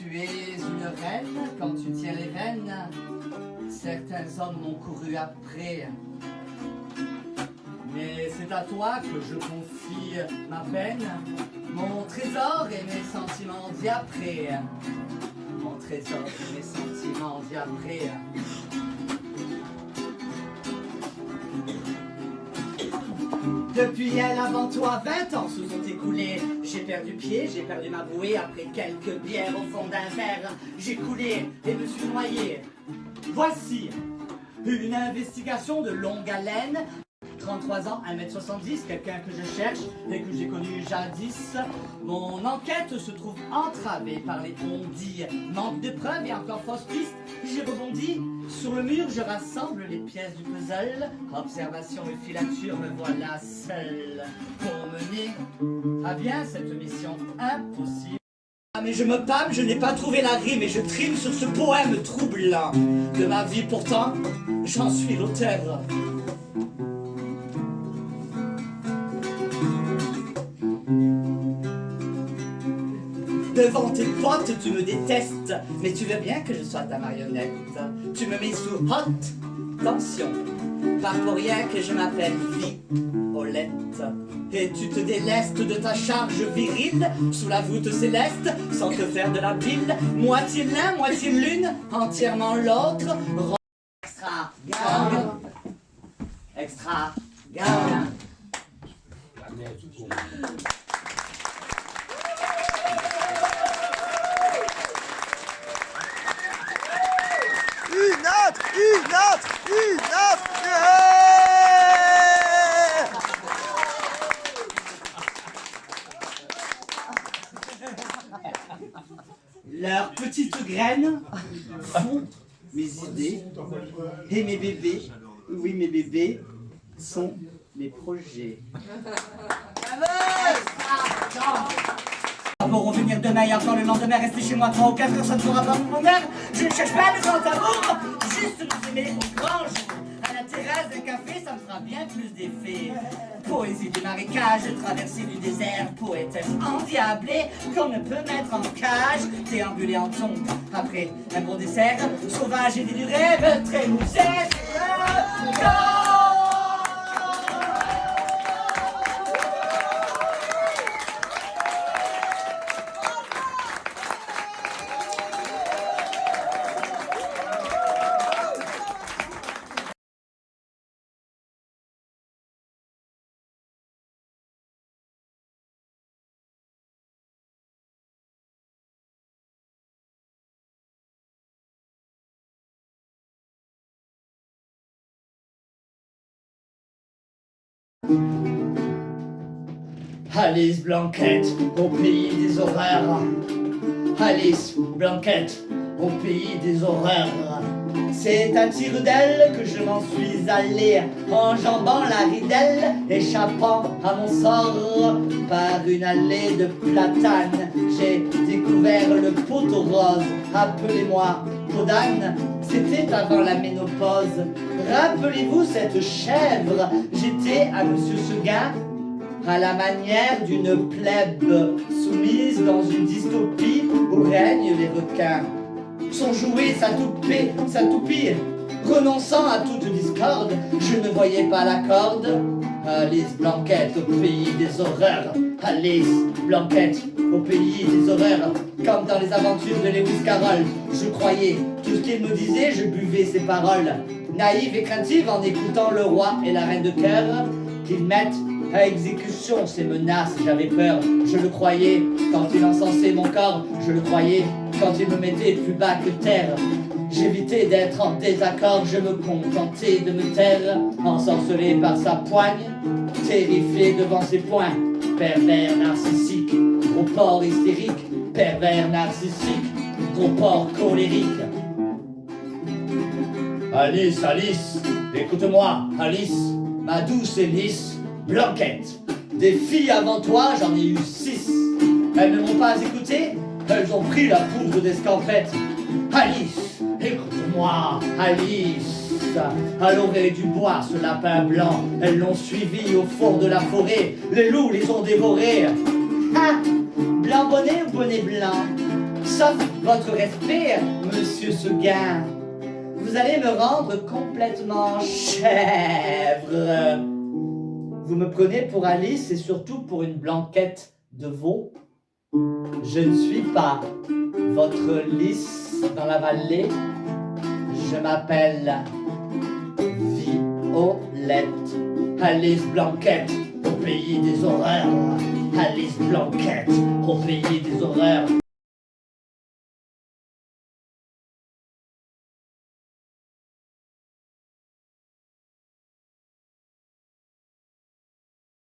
Tu es une reine quand tu tiens les rênes. Certains hommes m'ont couru après. Mais c'est à toi que je confie ma peine, mon trésor et mes sentiments diaprés. Mon trésor et mes sentiments diaprés. Depuis elle avant toi, 20 ans se sont écoulés. J'ai perdu pied, j'ai perdu ma bouée. Après quelques bières au fond d'un verre, j'ai coulé et me suis noyé. Voici une investigation de longue haleine. 33 ans, 1m70, quelqu'un que je cherche et que j'ai connu jadis. Mon enquête se trouve entravée par les on-dit. Manque de preuves et encore fausse piste. J'ai rebondi. Sur le mur, je rassemble les pièces du puzzle. Observation et filature, me voilà seul pour mener à bien cette mission impossible. Ah mais je me pâme, je n'ai pas trouvé la rime et je trime sur ce poème troublant de ma vie. Pourtant, j'en suis l'auteur. Devant tes potes, tu me détestes, mais tu veux bien que je sois ta marionnette. Tu me mets sous haute tension, pas pour rien que je m'appelle Violette. Et tu te délestes de ta charge virile, sous la voûte céleste, sans te faire de la bile. Moitié l'un, moitié l'une, entièrement l'autre. Extra, gang. Extra, gang. Une autre, Leurs petites graines font mes idées et mes bébés, oui mes bébés, sont mes projets. Pour revenir demain et encore le lendemain, rester chez moi 3 ou 4 heures, ça ne fera pas mon bonheur. Je ne cherche pas le grand amour, juste nous aimer au grand jour. À la terrasse d'un café, ça me fera bien plus d'effet. Poésie du marécage, traversée du désert, poétesse endiablée qu'on ne peut mettre en cage. Déambuler en tombe après un bon dessert, sauvage et du rêve, très moussé. Alice Blanquette, au pays des horreurs. Alice Blanquette, au pays des horreurs. C'est à tire d'aile que je m'en suis allé, enjambant la ridelle, échappant à mon sort. Par une allée de platanes, j'ai découvert le poteau rose. Appelez-moi Podane, c'était avant la ménopause. Rappelez-vous cette chèvre, j'étais à Monsieur Seguin, à la manière d'une plèbe soumise dans une dystopie où règnent les requins. Son jouet, sa toupie, renonçant à toute discorde, je ne voyais pas la corde. Alice Blanquette au pays des horreurs. Alice Blanquette au pays des horreurs. Comme dans les aventures de Lewis Carroll, je croyais tout ce qu'il me disait, je buvais ses paroles. Naïve et craintive en écoutant le roi et la reine de cœur, qu'ils mettent à exécution ces menaces, j'avais peur. Je le croyais quand il encensait mon corps, je le croyais quand il me mettait plus bas que terre. J'évitais d'être en désaccord, je me contentais de me taire, ensorcelé par sa poigne, terrifié devant ses poings. Pervers narcissique, gros porc hystérique, pervers narcissique, gros porc colérique. Alice, Alice, écoute-moi, Alice, ma douce et lisse Blanquette. Des filles avant toi, j'en ai eu 6. Elles ne m'ont pas écouté, elles ont pris la poudre d'escampette. Alice, écoute-moi, Alice. À l'orée du bois, ce lapin blanc, elles l'ont suivi au fond de la forêt. Les loups les ont dévorés. Ah, blanc bonnet ou bonnet blanc? Sauf votre respect, monsieur Seguin. Vous allez me rendre complètement chèvre. Vous me prenez pour Alice et surtout pour une blanquette de veau. Je ne suis pas votre lys dans la vallée. Je m'appelle Violette. Alice Blanquette au pays des horreurs. Alice Blanquette au pays des horreurs.